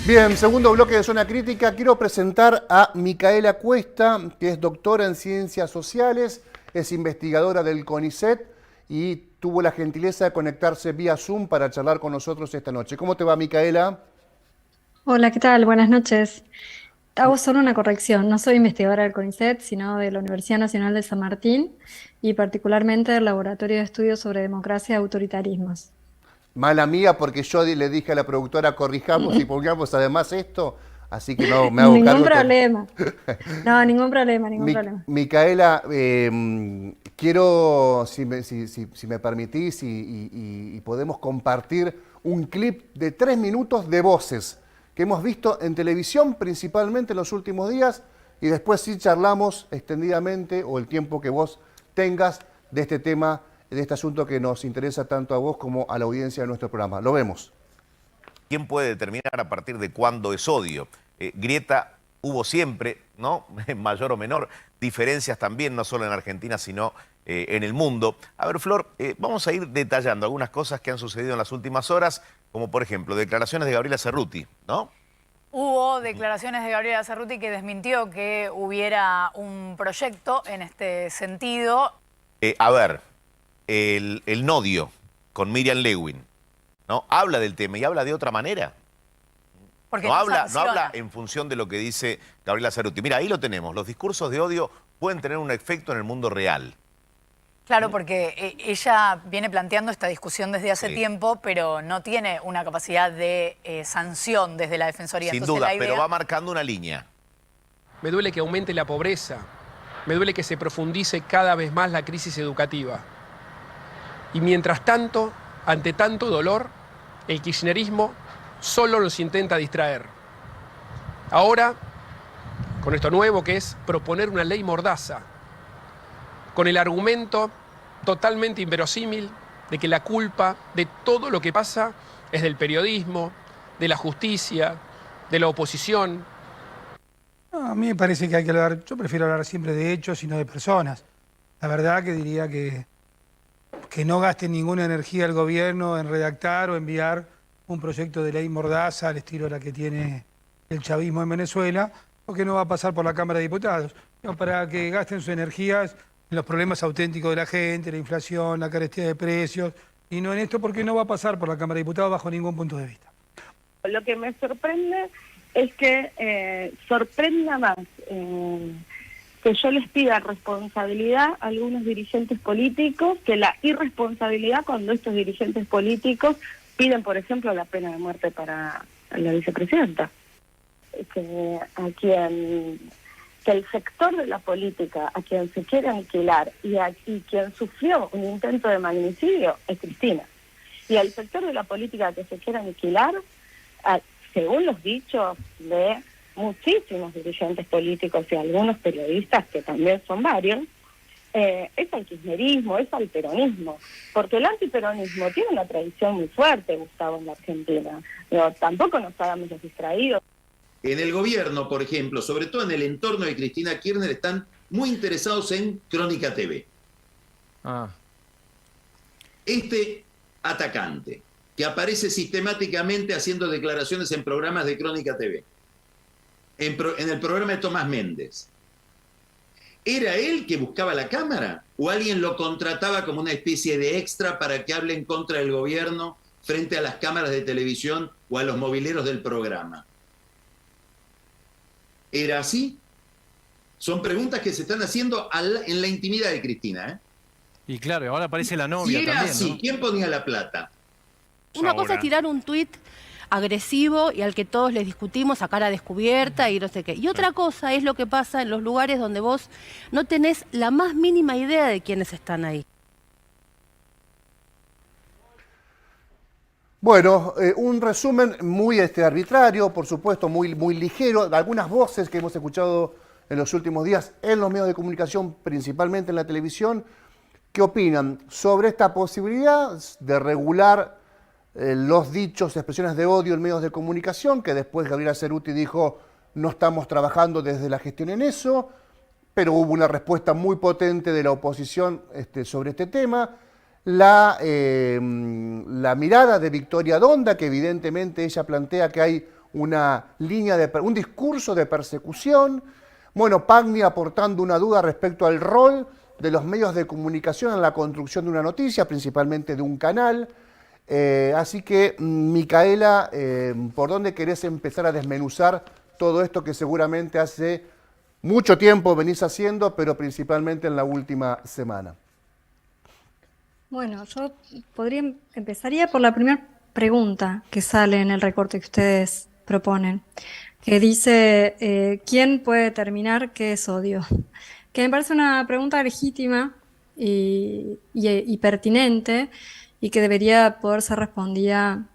Bien, segundo bloque de Zona Crítica. Quiero presentar a Micaela Cuesta, que es doctora en Ciencias Sociales, es investigadora del CONICET y tuvo la gentileza de conectarse vía Zoom para charlar con nosotros esta noche. ¿Cómo te va, Micaela? Hola, ¿qué tal? Buenas noches. Hago solo una corrección. No soy investigadora del CONICET, sino de la Universidad Nacional de San Martín y particularmente del Laboratorio de Estudios sobre Democracia y Autoritarismos. Mala mía, porque yo le dije a la productora corrijamos y pongamos además esto, así que me hago Ningún cargo. problema. No, ningún problema, ningún problema. Micaela, quiero, si me permitís y podemos compartir un clip de 3 minutos de voces que hemos visto en televisión principalmente en los últimos días y después sí charlamos extendidamente o el tiempo que vos tengas de este tema, de este asunto que nos interesa tanto a vos como a la audiencia de nuestro programa. Lo vemos. ¿Quién puede determinar a partir de cuándo es odio? Grieta hubo siempre, ¿no? En mayor o menor, diferencias también, no solo en Argentina, sino en el mundo. A ver, Flor, vamos a ir detallando algunas cosas que han sucedido en las últimas horas, como por ejemplo, declaraciones de Gabriela Cerruti, ¿no? Hubo declaraciones de Gabriela Cerruti que desmintió que hubiera un proyecto en este sentido. A ver, el nodio con Miriam Lewin, ¿no? Habla del tema y habla de otra manera. Porque No habla sanciona. en función de lo que dice Gabriela Cerruti. Mira, ahí lo tenemos. Los discursos de odio pueden tener un efecto en el mundo real. Claro, porque ella viene planteando esta discusión desde hace Sí. tiempo, pero no tiene una capacidad de sanción desde la Defensoría. Sin Entonces, duda, la idea... pero va marcando una línea. Me duele que aumente la pobreza. Me duele que se profundice cada vez más la crisis educativa. Y mientras tanto, ante tanto dolor, el kirchnerismo solo nos intenta distraer. Ahora, con esto nuevo que es proponer una ley mordaza, con el argumento totalmente inverosímil de que la culpa de todo lo que pasa es del periodismo, de la justicia, de la oposición. No, a mí me parece que hay que hablar, yo prefiero hablar siempre de hechos y no de personas. La verdad que diría que no gaste ninguna energía el gobierno en redactar o enviar un proyecto de ley mordaza al estilo de la que tiene el chavismo en Venezuela, porque no va a pasar por la Cámara de Diputados. No, para que gasten sus energías en los problemas auténticos de la gente, la inflación, la carestía de precios, y no en esto porque no va a pasar por la Cámara de Diputados bajo ningún punto de vista. Lo que me sorprende es que sorprenda más que yo les pida responsabilidad a algunos dirigentes políticos que la irresponsabilidad cuando estos dirigentes políticos piden, por ejemplo, la pena de muerte para la vicepresidenta. Que el sector de la política a quien se quiere aniquilar y quien sufrió un intento de magnicidio es Cristina. Y al sector de la política que se quiere aniquilar, según los dichos de muchísimos dirigentes políticos y algunos periodistas, que también son varios, es al kirchnerismo, es al peronismo, porque el antiperonismo tiene una tradición muy fuerte, Gustavo, en la Argentina. Pero tampoco nos hagamos los distraídos. En el gobierno, por ejemplo, sobre todo en el entorno de Cristina Kirchner, están muy interesados en Crónica TV. Este atacante, que aparece sistemáticamente haciendo declaraciones en programas de Crónica TV, en el programa de Tomás Méndez, ¿era él que buscaba la cámara o alguien lo contrataba como una especie de extra para que hable en contra del gobierno frente a las cámaras de televisión o a los mobileros del programa? ¿Era así? Son preguntas que se están haciendo en la intimidad de Cristina, ¿eh? Y claro, ahora aparece la novia Si era también, así, ¿no? ¿quién ponía la plata? Una cosa es tirar un tuit agresivo y al que todos les discutimos a cara descubierta y no sé qué. Y otra cosa es lo que pasa en los lugares donde vos no tenés la más mínima idea de quiénes están ahí. Bueno, un resumen muy arbitrario, por supuesto, muy ligero, de algunas voces que hemos escuchado en los últimos días en los medios de comunicación, principalmente en la televisión. ¿Qué opinan sobre esta posibilidad de regular los dichos, expresiones de odio en medios de comunicación? Que después Gabriela Cerruti dijo, no estamos trabajando desde la gestión en eso, pero hubo una respuesta muy potente de la oposición sobre este tema. La mirada de Victoria Donda, que evidentemente ella plantea que hay un discurso de persecución. Bueno, Pagni aportando una duda respecto al rol de los medios de comunicación en la construcción de una noticia, principalmente de un canal. Así que, Micaela, ¿por dónde querés empezar a desmenuzar todo esto que seguramente hace mucho tiempo venís haciendo, pero principalmente en la última semana? Bueno, yo empezaría por la primera pregunta que sale en el recorte que ustedes proponen, que dice, ¿quién puede determinar qué es odio? Que me parece una pregunta legítima y pertinente y que debería poder ser respondida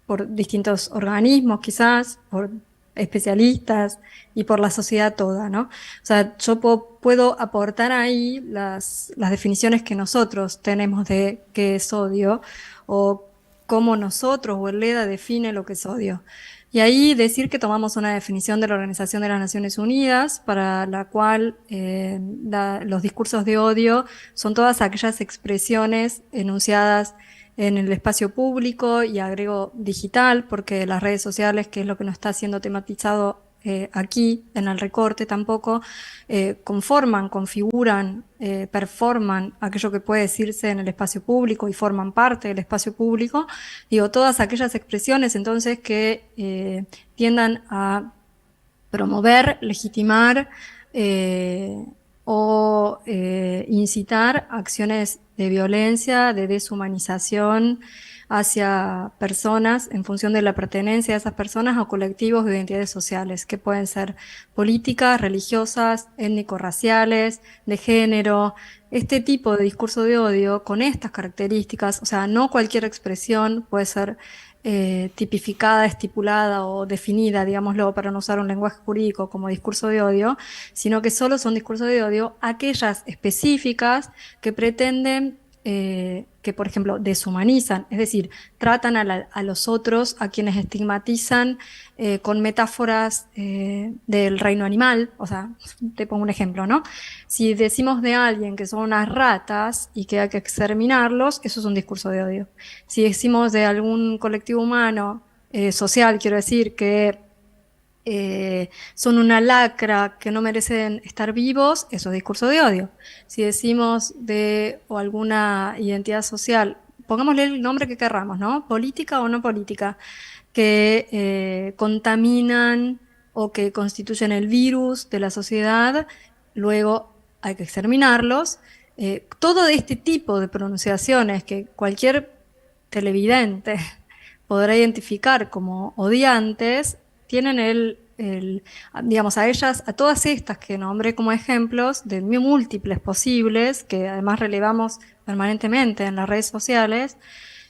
por distintos organismos, quizás, por especialistas y por la sociedad toda, ¿no? O sea, yo puedo aportar ahí las definiciones que nosotros tenemos de qué es odio o cómo nosotros o el LEDA define lo que es odio. Y ahí decir que tomamos una definición de la Organización de las Naciones Unidas, para la cual los discursos de odio son todas aquellas expresiones enunciadas en el espacio público, y agrego digital, porque las redes sociales, que es lo que no está siendo tematizado aquí en el recorte tampoco, conforman, configuran, performan aquello que puede decirse en el espacio público y forman parte del espacio público. Digo, todas aquellas expresiones entonces que tiendan a promover, legitimar o incitar acciones de violencia, de deshumanización hacia personas en función de la pertenencia de esas personas a colectivos de identidades sociales, que pueden ser políticas, religiosas, étnico-raciales, de género. Este tipo de discurso de odio con estas características, o sea, no cualquier expresión puede ser tipificada, estipulada o definida, digámoslo, para no usar un lenguaje jurídico, como discurso de odio, sino que solo son discursos de odio aquellas específicas que pretenden que, por ejemplo, deshumanizan, es decir, tratan a los otros, a quienes estigmatizan con metáforas del reino animal. O sea, te pongo un ejemplo, ¿no? Si decimos de alguien que son unas ratas y que hay que exterminarlos, eso es un discurso de odio. Si decimos de algún colectivo humano, social, quiero decir, que son una lacra, que no merecen estar vivos, eso es discurso de odio. Si decimos de o alguna identidad social, pongámosle el nombre que querramos, ¿no? Política o no política, que contaminan o que constituyen el virus de la sociedad, luego hay que exterminarlos. Todo este tipo de pronunciaciones que cualquier televidente podrá identificar como odiantes, tienen digamos, a todas estas que nombré como ejemplos de múltiples posibles, que además relevamos permanentemente en las redes sociales,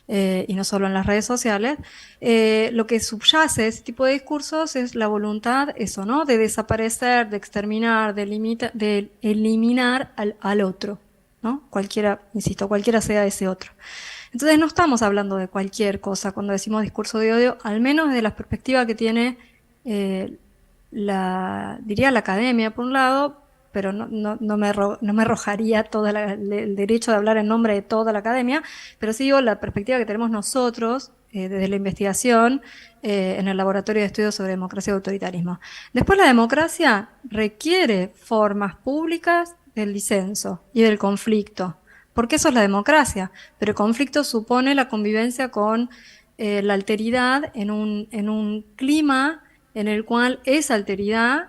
y no solo en las redes sociales, lo que subyace a ese tipo de discursos es la voluntad, eso, ¿no?, de desaparecer, de exterminar, de eliminar al otro, ¿no? Cualquiera, insisto, cualquiera sea ese otro. Entonces no estamos hablando de cualquier cosa cuando decimos discurso de odio, al menos desde la perspectiva que tiene diría la academia por un lado, pero no me arrojaría todo el derecho de hablar en nombre de toda la academia, pero sí digo la perspectiva que tenemos nosotros desde la investigación en el Laboratorio de Estudios sobre Democracia y Autoritarismo. Después, la democracia requiere formas públicas del disenso y del conflicto, porque eso es la democracia, pero el conflicto supone la convivencia con la alteridad en un clima en el cual esa alteridad,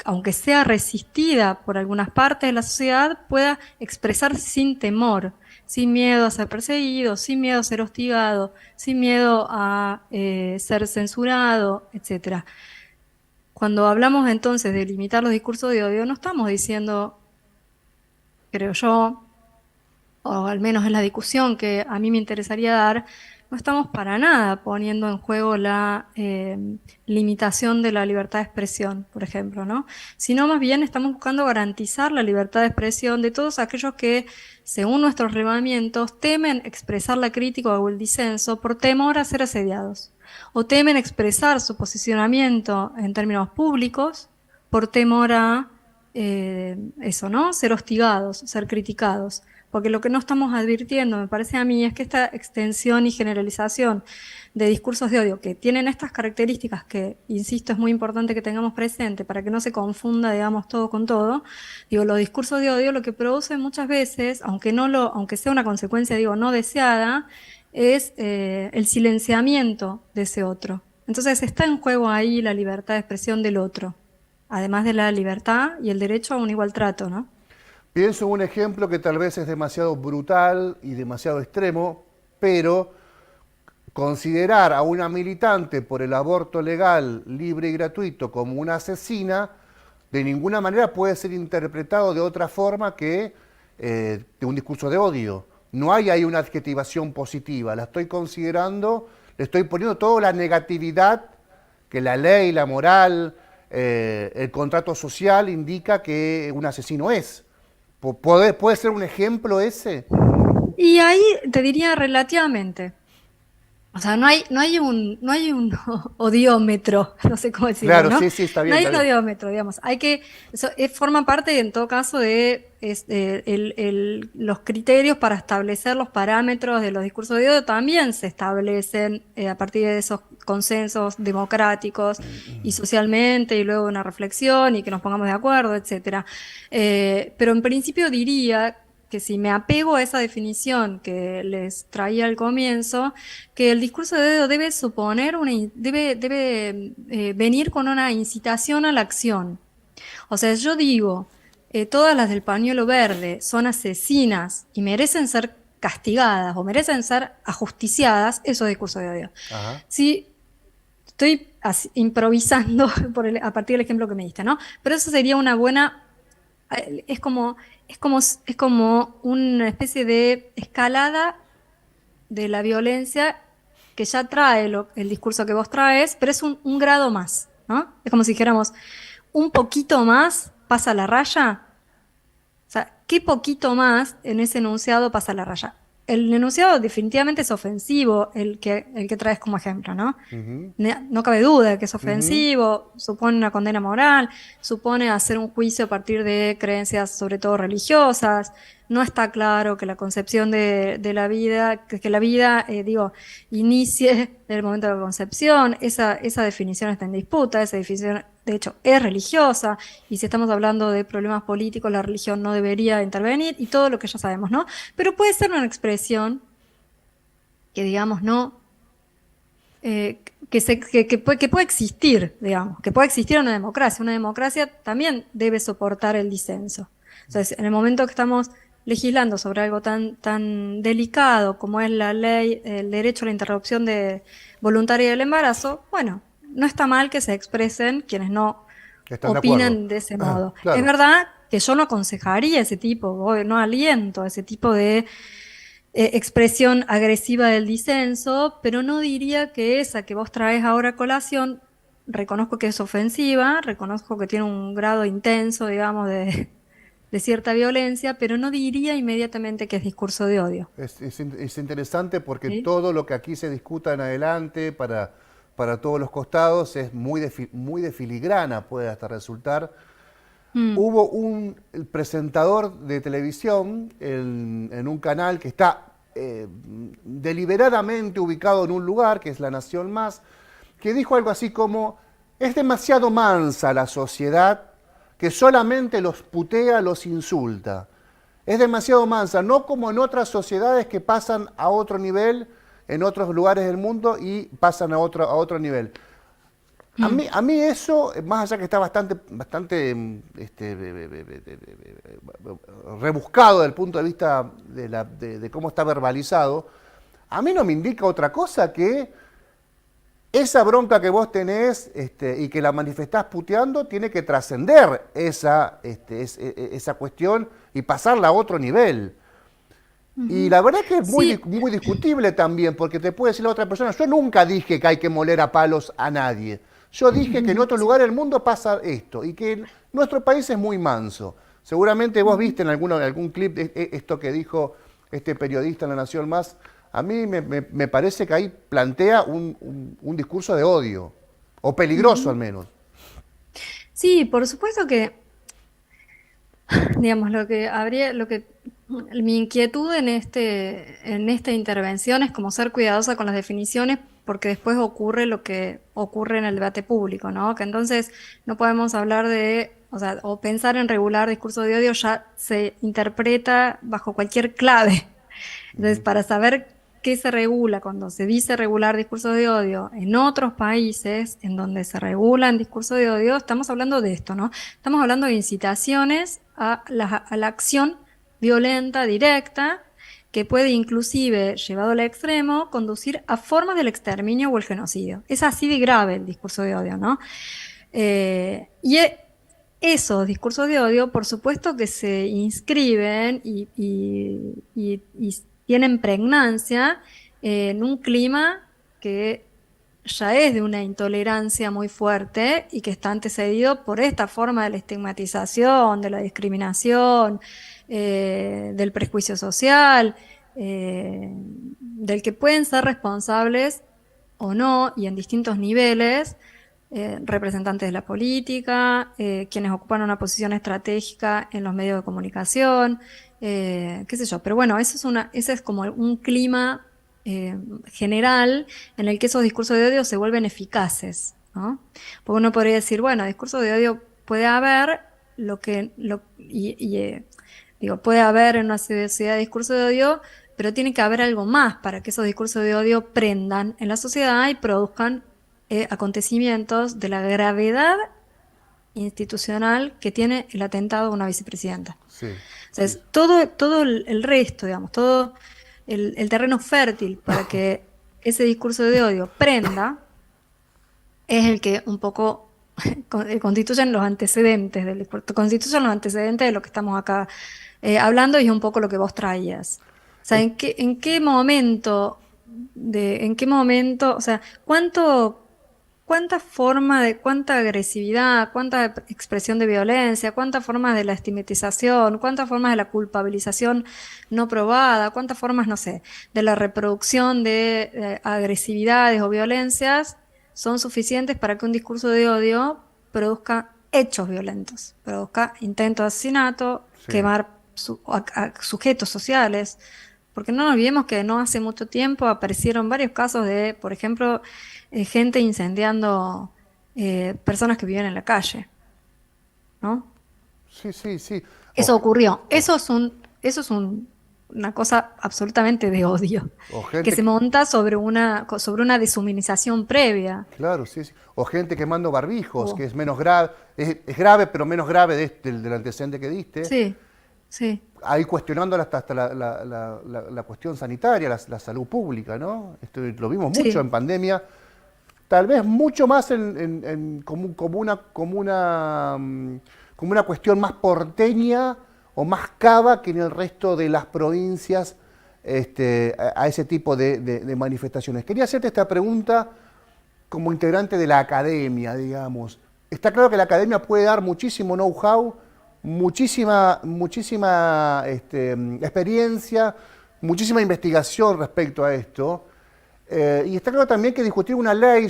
aunque sea resistida por algunas partes de la sociedad, pueda expresarse sin temor, sin miedo a ser perseguido, sin miedo a ser hostigado, sin miedo a ser censurado, etc. Cuando hablamos entonces de limitar los discursos de odio, no estamos diciendo, creo yo, o al menos en la discusión que a mí me interesaría dar, no estamos para nada poniendo en juego la limitación de la libertad de expresión, por ejemplo, ¿no? Sino más bien estamos buscando garantizar la libertad de expresión de todos aquellos que, según nuestros relevamientos, temen expresar la crítica o el disenso por temor a ser asediados, o temen expresar su posicionamiento en términos públicos por temor a eso, ¿no?, ser hostigados, ser criticados, porque lo que no estamos advirtiendo, me parece a mí, es que esta extensión y generalización de discursos de odio que tienen estas características que, insisto, es muy importante que tengamos presente para que no se confunda, digamos, todo con todo. Digo, los discursos de odio lo que producen muchas veces, aunque sea una consecuencia, digo, no deseada, es el silenciamiento de ese otro. Entonces está en juego ahí la libertad de expresión del otro, además de la libertad y el derecho a un igual trato, ¿no? Pienso en un ejemplo que tal vez es demasiado brutal y demasiado extremo, pero considerar a una militante por el aborto legal, libre y gratuito como una asesina, de ninguna manera puede ser interpretado de otra forma que de un discurso de odio. No hay ahí una adjetivación positiva, la estoy considerando, le estoy poniendo toda la negatividad que la ley, la moral, el contrato social indica que un asesino es. ¿Puede ser un ejemplo ese? Y ahí te diría relativamente. O sea, no hay un odiómetro, no sé cómo decirlo, Claro, ¿no? sí, sí, está bien. No hay Está un bien. odiómetro, digamos. Forma parte, en todo caso, de los criterios para establecer los parámetros de los discursos de odio también se establecen a partir de esos consensos democráticos y socialmente, y luego una reflexión y que nos pongamos de acuerdo, etcétera. Pero en principio diría que si me apego a esa definición que les traía al comienzo, que el discurso de odio debe suponer debe venir con una incitación a la acción. O sea, yo digo, todas las del pañuelo verde son asesinas y merecen ser castigadas o merecen ser ajusticiadas, eso es discurso de odio. Ajá. Si estoy improvisando a partir del ejemplo que me diste, ¿no? Pero eso sería una buena, es como una especie de escalada de la violencia que ya trae el discurso que vos traes, pero es un grado más, ¿no? Es como si dijéramos, un poquito más pasa la raya. O sea, ¿qué poquito más en ese enunciado pasa la raya? El enunciado definitivamente es ofensivo, el que traes como ejemplo, ¿no? Ujú. No cabe duda que es ofensivo, supone una condena moral, supone hacer un juicio a partir de creencias sobre todo religiosas. No está claro que la concepción de la vida, que la vida, inicie en el momento de la concepción. Esa definición está en disputa, esa definición de hecho es religiosa, y si estamos hablando de problemas políticos, la religión no debería intervenir, y todo lo que ya sabemos, ¿no? Pero puede ser una expresión que, digamos, no... que puede existir, digamos, que puede existir una democracia. Una democracia también debe soportar el disenso. Entonces, en el momento que estamos legislando sobre algo tan delicado como es la ley, el derecho a la interrupción voluntaria del embarazo, bueno, no está mal que se expresen quienes no ¿Están de opinan acuerdo? de ese modo. Claro. Es verdad que yo no aconsejaría ese tipo, no aliento a ese tipo de expresión agresiva del disenso, pero no diría que esa que vos traes ahora a colación, reconozco que es ofensiva, reconozco que tiene un grado intenso, digamos, de cierta violencia, pero no diría inmediatamente que es discurso de odio. Es interesante porque ¿Sí? todo lo que aquí se discuta en adelante para todos los costados es muy de filigrana, puede hasta resultar. Hubo el presentador de televisión en un canal que está deliberadamente ubicado en un lugar, que es La Nación Más, que dijo algo así como, es demasiado mansa la sociedad que solamente los putea, los insulta. Es demasiado mansa, no como en otras sociedades que pasan a otro nivel, en otros lugares del mundo, y pasan a otro nivel. A mí eso, más allá que está bastante rebuscado desde el punto de vista de cómo está verbalizado, a mí no me indica otra cosa que esa bronca que vos tenés y que la manifestás puteando tiene que trascender esa cuestión y pasarla a otro nivel. Y la verdad que es muy discutible también, porque te puede decir la otra persona, yo nunca dije que hay que moler a palos a nadie. Yo dije que en otro lugar del mundo pasa esto y que nuestro país es muy manso. Seguramente vos viste en algún clip esto que dijo este periodista en La Nación Más. A mí me parece que ahí plantea un discurso de odio, o peligroso al menos. Sí, por supuesto que, digamos, lo que Mi inquietud en esta intervención es como ser cuidadosa con las definiciones, porque después ocurre lo que ocurre en el debate público, ¿no? Que entonces no podemos hablar o sea, o pensar en regular discurso de odio ya se interpreta bajo cualquier clave. Entonces, para saber qué se regula cuando se dice regular discurso de odio en otros países en donde se regulan discurso de odio, estamos hablando de esto, ¿no? Estamos hablando de incitaciones a la acción violenta, directa, que puede inclusive, llevado al extremo, conducir a formas del exterminio o el genocidio. Es así de grave el discurso de odio, ¿no? Esos discursos de odio, por supuesto que se inscriben y tienen pregnancia en un clima que ya es de una intolerancia muy fuerte y que está antecedido por esta forma de la estigmatización, de la discriminación, del prejuicio social, del que pueden ser responsables o no, y en distintos niveles, representantes de la política, quienes ocupan una posición estratégica en los medios de comunicación, qué sé yo. Pero bueno, ese es como un clima general en el que esos discursos de odio se vuelven eficaces, ¿no? Porque uno podría decir, bueno, discurso de odio puede haber, digo, puede haber en una sociedad discurso de odio, pero tiene que haber algo más para que esos discursos de odio prendan en la sociedad y produzcan acontecimientos de la gravedad institucional que tiene el atentado a una vicepresidenta. Sí. O sea, es todo el resto, digamos, todo el terreno fértil para que ese discurso de odio prenda es el que un poco constituyen los antecedentes constituyen los antecedentes de lo que estamos acá hablando, y es un poco lo que vos traías. O sea, ¿en qué momento, o sea, cuánta agresividad, cuánta expresión de violencia, cuántas formas de la estigmatización, cuántas formas de la culpabilización no probada, cuántas formas, no sé, de la reproducción de agresividades o violencias son suficientes para que un discurso de odio produzca hechos violentos, produzca intento de asesinato, Sí. quemar a sujetos sociales? Porque no nos olvidemos que no hace mucho tiempo aparecieron varios casos de, por ejemplo, gente incendiando personas que viven en la calle, ¿no? Sí. Eso ocurrió. Eso es una cosa absolutamente de odio, O que gente se monta sobre una deshumanización previa. Claro, sí. O gente quemando barbijos, Oh. que es menos grave, es grave, pero menos grave del antecedente que diste. Sí. Ahí cuestionando hasta la cuestión sanitaria, la salud pública, ¿no? Esto lo vimos mucho Sí. en pandemia, tal vez mucho más como una cuestión más porteña o más cava que en el resto de las provincias a ese tipo de manifestaciones. Quería hacerte esta pregunta como integrante de la academia, digamos. Está claro que la academia puede dar muchísimo know-how, muchísima experiencia, muchísima investigación respecto a esto. Y está claro también que discutir una ley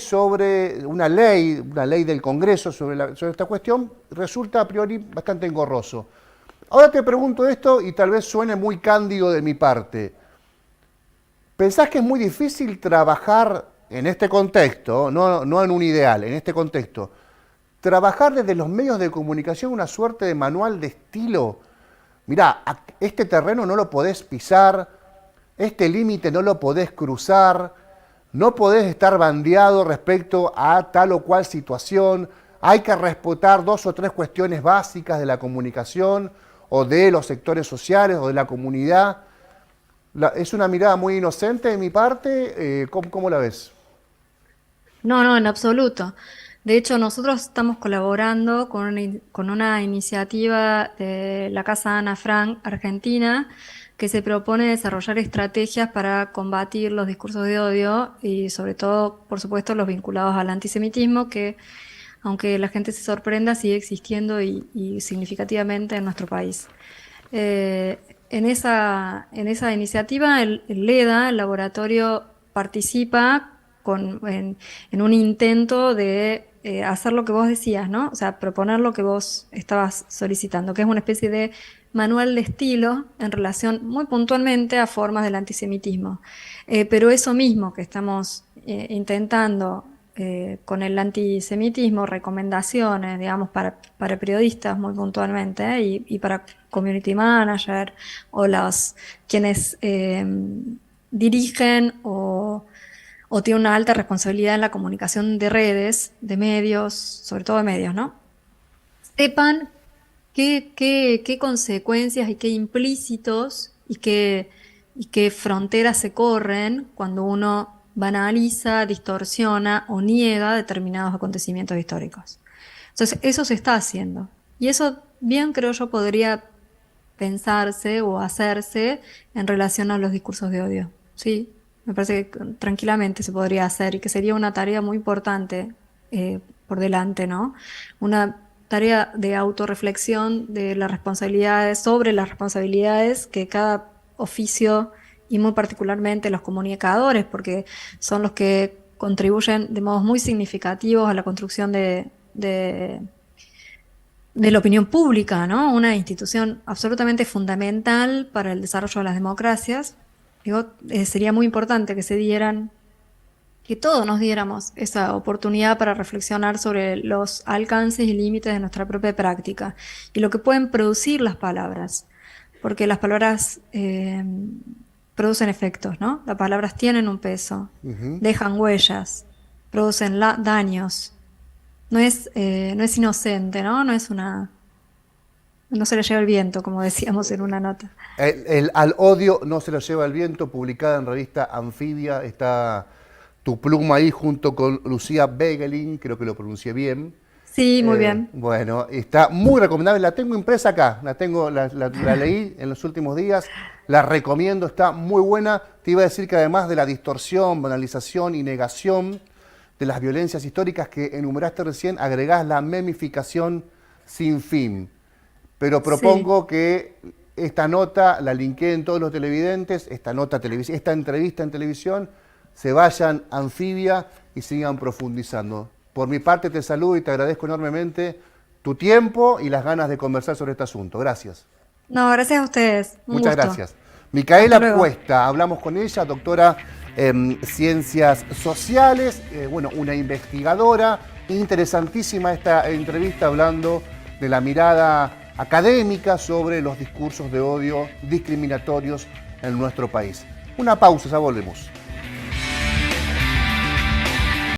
del Congreso sobre esta cuestión resulta a priori bastante engorroso. Ahora te pregunto esto y tal vez suene muy cándido de mi parte. ¿Pensás que es muy difícil trabajar en este contexto, no en un ideal, en este contexto, trabajar desde los medios de comunicación una suerte de manual de estilo? Mirá, este terreno no lo podés pisar, este límite no lo podés cruzar, no podés estar bandeado respecto a tal o cual situación, hay que respetar 2 o 3 cuestiones básicas de la comunicación o de los sectores sociales o de la comunidad. ¿Es una mirada muy inocente de mi parte? ¿Cómo la ves? No, en absoluto. De hecho, nosotros estamos colaborando con una iniciativa de la Casa Ana Frank Argentina, que se propone desarrollar estrategias para combatir los discursos de odio y sobre todo, por supuesto, los vinculados al antisemitismo, que aunque la gente se sorprenda, sigue existiendo y significativamente en nuestro país. En esa iniciativa, el LEDA, el laboratorio, participa en un intento de hacer lo que vos decías, ¿no? O sea, proponer lo que vos estabas solicitando, que es una especie de manual de estilo en relación muy puntualmente a formas del antisemitismo. Pero eso mismo que estamos intentando con el antisemitismo, recomendaciones, digamos, para periodistas muy puntualmente, y para community manager o quienes dirigen o tienen una alta responsabilidad en la comunicación de redes, de medios, sobre todo de medios, ¿no? Sepan qué consecuencias y qué implícitos y qué fronteras se corren cuando uno banaliza, distorsiona o niega determinados acontecimientos históricos. Entonces, eso se está haciendo. Y eso bien, creo yo, podría pensarse o hacerse en relación a los discursos de odio. Sí, me parece que tranquilamente se podría hacer y que sería una tarea muy importante por delante, ¿no? Una tarea de autorreflexión de las responsabilidades, sobre las responsabilidades que cada oficio, y muy particularmente los comunicadores, porque son los que contribuyen de modos muy significativos a la construcción de la opinión pública, ¿no? Una institución absolutamente fundamental para el desarrollo de las democracias. Digo, sería muy importante que todos nos diéramos esa oportunidad para reflexionar sobre los alcances y límites de nuestra propia práctica y lo que pueden producir las palabras, porque las palabras producen efectos, ¿no? Las palabras tienen un peso, dejan huellas, producen daños. No es inocente, ¿no? No se le lleva el viento, como decíamos en una nota. Al odio no se lo lleva el viento, publicada en revista Anfibia. Está tu pluma ahí junto con Lucía Begelin, creo que lo pronuncié bien. Sí, muy bien. Bueno, está muy recomendable. La tengo impresa acá, la leí en los últimos días, la recomiendo, está muy buena. Te iba a decir que además de la distorsión, banalización y negación de las violencias históricas que enumeraste recién, agregás la memificación sin fin. Pero propongo que esta nota la linkeen todos los televidentes, esta entrevista en televisión, se vayan a Anfibia y sigan profundizando. Por mi parte te saludo y te agradezco enormemente tu tiempo y las ganas de conversar sobre este asunto. Gracias. No, gracias a ustedes. Muchas gracias. Micaela Cuesta, hablamos con ella, doctora en Ciencias Sociales, una investigadora. Interesantísima esta entrevista hablando de la mirada académica sobre los discursos de odio discriminatorios en nuestro país. Una pausa, ya volvemos.